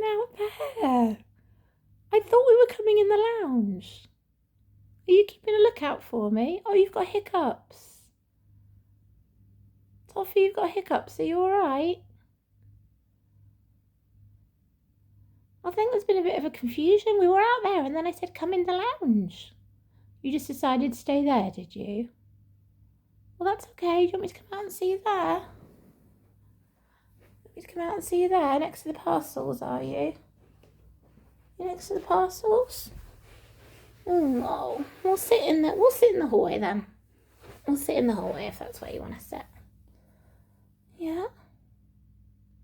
out there? I thought we were coming in the lounge. Are you keeping a lookout for me? Oh, you've got hiccups. Toffee, you've got hiccups. Are you alright? I think there's been a bit of a confusion. We were out there and then I said come in the lounge. You just decided to stay there, did you? Well, that's okay. Do you want me to come out and see you there? Want me to come out and see you there next to the parcels, are you? You next to the parcels? Oh, we'll sit in the hallway then. We'll sit in the hallway if that's where you want to sit.